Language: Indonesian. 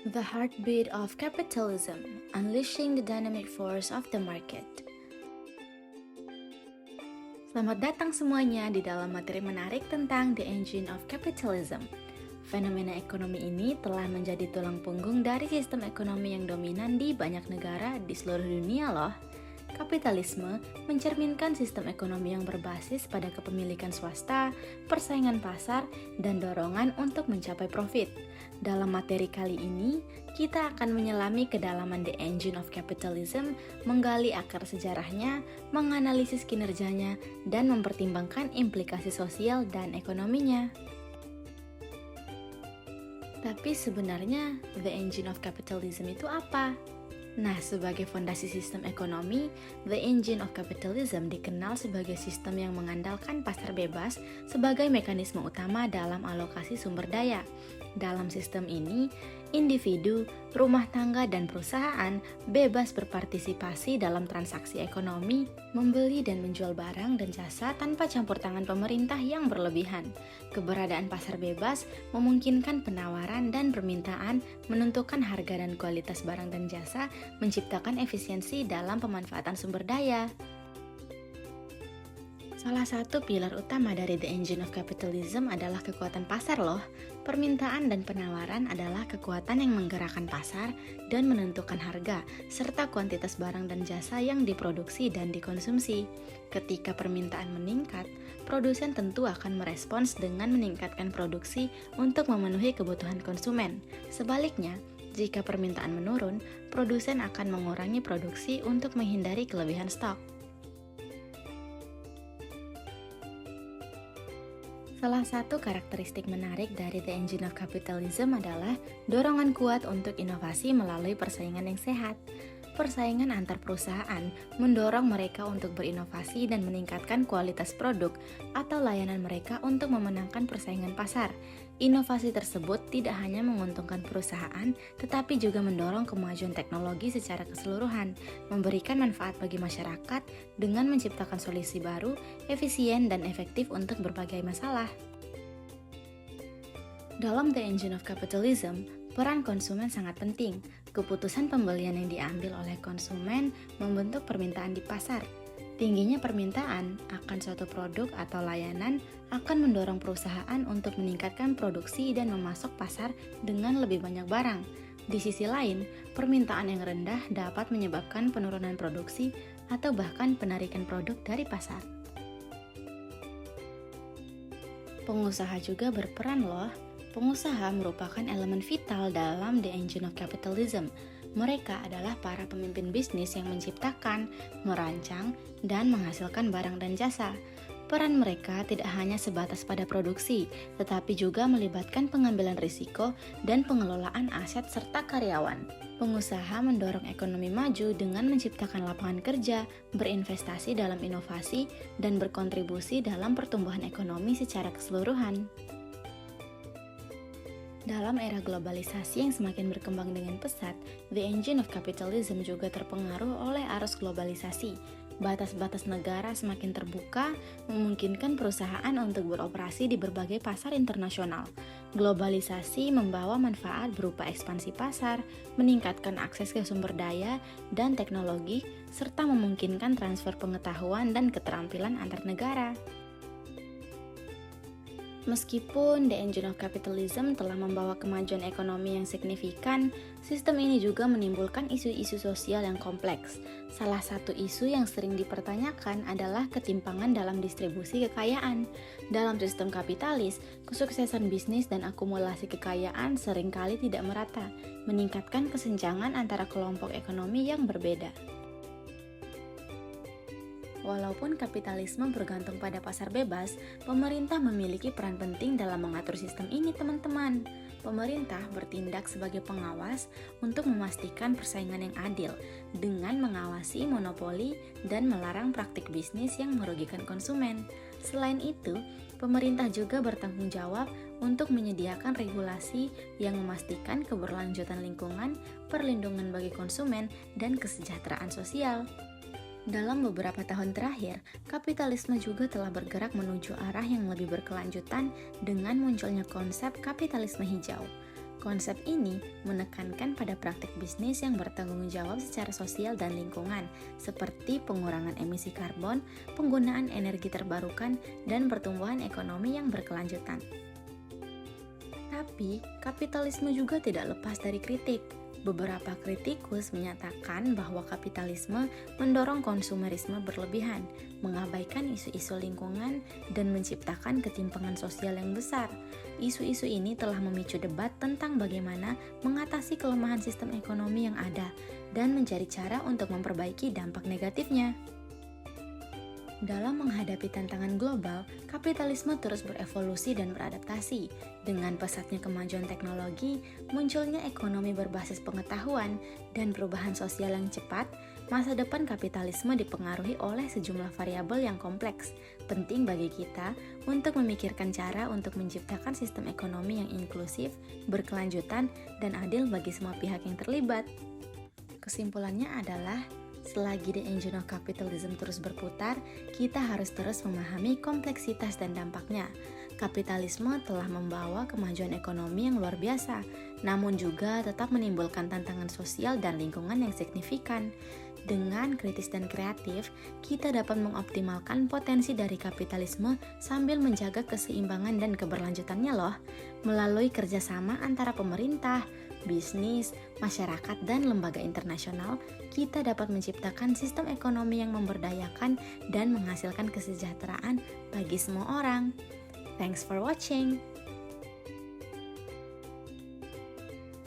The Heartbeat of Capitalism, Unleashing the Dynamic Force of the Market. Selamat datang semuanya di dalam materi menarik tentang The Engine of Capitalism. Fenomena ekonomi ini telah menjadi tulang punggung dari sistem ekonomi yang dominan di banyak negara di seluruh dunia loh. Kapitalisme mencerminkan sistem ekonomi yang berbasis pada kepemilikan swasta, persaingan pasar, dan dorongan untuk mencapai profit. Dalam materi kali ini, kita akan menyelami kedalaman The Engine of Capitalism, menggali akar sejarahnya, menganalisis kinerjanya, dan mempertimbangkan implikasi sosial dan ekonominya. Tapi sebenarnya, The Engine of Capitalism itu apa? Nah, sebagai fondasi sistem ekonomi, The Engine of Capitalism dikenal sebagai sistem yang mengandalkan pasar bebas sebagai mekanisme utama dalam alokasi sumber daya. Dalam sistem ini, individu, rumah tangga, dan perusahaan bebas berpartisipasi dalam transaksi ekonomi, membeli dan menjual barang dan jasa tanpa campur tangan pemerintah yang berlebihan. Keberadaan pasar bebas memungkinkan penawaran dan permintaan, menentukan harga dan kualitas barang dan jasa, menciptakan efisiensi dalam pemanfaatan sumber daya. Salah satu pilar utama dari The Engine of Capitalism adalah kekuatan pasar loh. Permintaan dan penawaran adalah kekuatan yang menggerakkan pasar dan menentukan harga, serta kuantitas barang dan jasa yang diproduksi dan dikonsumsi. Ketika permintaan meningkat, produsen tentu akan merespons dengan meningkatkan produksi untuk memenuhi kebutuhan konsumen. Sebaliknya, jika permintaan menurun, produsen akan mengurangi produksi untuk menghindari kelebihan stok. Salah satu karakteristik menarik dari The Engine of Capitalism adalah dorongan kuat untuk inovasi melalui persaingan yang sehat. Persaingan antar perusahaan mendorong mereka untuk berinovasi dan meningkatkan kualitas produk atau layanan mereka untuk memenangkan persaingan pasar. Inovasi tersebut tidak hanya menguntungkan perusahaan, tetapi juga mendorong kemajuan teknologi secara keseluruhan, memberikan manfaat bagi masyarakat dengan menciptakan solusi baru, efisien, dan efektif untuk berbagai masalah. Dalam The Engine of Capitalism, peran konsumen sangat penting. Keputusan pembelian yang diambil oleh konsumen membentuk permintaan di pasar. Tingginya permintaan akan suatu produk atau layanan akan mendorong perusahaan untuk meningkatkan produksi dan memasok pasar dengan lebih banyak barang. Di sisi lain, permintaan yang rendah dapat menyebabkan penurunan produksi atau bahkan penarikan produk dari pasar. Pengusaha juga berperan loh. Pengusaha merupakan elemen vital dalam The Engine of Capitalism. Mereka adalah para pemimpin bisnis yang menciptakan, merancang, dan menghasilkan barang dan jasa. Peran mereka tidak hanya sebatas pada produksi, tetapi juga melibatkan pengambilan risiko dan pengelolaan aset serta karyawan. Pengusaha mendorong ekonomi maju dengan menciptakan lapangan kerja, berinvestasi dalam inovasi, dan berkontribusi dalam pertumbuhan ekonomi secara keseluruhan. Dalam era globalisasi yang semakin berkembang dengan pesat, The Engine of Capitalism juga terpengaruh oleh arus globalisasi. Batas-batas negara semakin terbuka, memungkinkan perusahaan untuk beroperasi di berbagai pasar internasional. Globalisasi membawa manfaat berupa ekspansi pasar, meningkatkan akses ke sumber daya dan teknologi, serta memungkinkan transfer pengetahuan dan keterampilan antar negara. Meskipun The Engine of Capitalism telah membawa kemajuan ekonomi yang signifikan, sistem ini juga menimbulkan isu-isu sosial yang kompleks. Salah satu isu yang sering dipertanyakan adalah ketimpangan dalam distribusi kekayaan. Dalam sistem kapitalis, kesuksesan bisnis dan akumulasi kekayaan seringkali tidak merata, meningkatkan kesenjangan antara kelompok ekonomi yang berbeda. Walaupun kapitalisme bergantung pada pasar bebas, pemerintah memiliki peran penting dalam mengatur sistem ini, teman-teman. Pemerintah bertindak sebagai pengawas untuk memastikan persaingan yang adil dengan mengawasi monopoli dan melarang praktik bisnis yang merugikan konsumen. Selain itu, pemerintah juga bertanggung jawab untuk menyediakan regulasi yang memastikan keberlanjutan lingkungan, perlindungan bagi konsumen, dan kesejahteraan sosial. Dalam beberapa tahun terakhir, kapitalisme juga telah bergerak menuju arah yang lebih berkelanjutan dengan munculnya konsep kapitalisme hijau. Konsep ini menekankan pada praktik bisnis yang bertanggung jawab secara sosial dan lingkungan, seperti pengurangan emisi karbon, penggunaan energi terbarukan, dan pertumbuhan ekonomi yang berkelanjutan. Tapi, kapitalisme juga tidak lepas dari kritik. Beberapa kritikus menyatakan bahwa kapitalisme mendorong konsumerisme berlebihan, mengabaikan isu-isu lingkungan, dan menciptakan ketimpangan sosial yang besar. Isu-isu ini telah memicu debat tentang bagaimana mengatasi kelemahan sistem ekonomi yang ada dan mencari cara untuk memperbaiki dampak negatifnya. Dalam menghadapi tantangan global, kapitalisme terus berevolusi dan beradaptasi. Dengan pesatnya kemajuan teknologi, munculnya ekonomi berbasis pengetahuan, dan perubahan sosial yang cepat, masa depan kapitalisme dipengaruhi oleh sejumlah variabel yang kompleks. Penting bagi kita untuk memikirkan cara untuk menciptakan sistem ekonomi yang inklusif, berkelanjutan, dan adil bagi semua pihak yang terlibat. Kesimpulannya adalah, selagi the engine of capitalism terus berputar, kita harus terus memahami kompleksitas dan dampaknya. Kapitalisme telah membawa kemajuan ekonomi yang luar biasa, namun juga tetap menimbulkan tantangan sosial dan lingkungan yang signifikan. Dengan kritis dan kreatif, kita dapat mengoptimalkan potensi dari kapitalisme sambil menjaga keseimbangan dan keberlanjutannya loh. Melalui kerjasama antara pemerintah, bisnis, masyarakat, dan lembaga internasional, kita dapat menciptakan sistem ekonomi yang memberdayakan dan menghasilkan kesejahteraan bagi semua orang. Thanks for watching.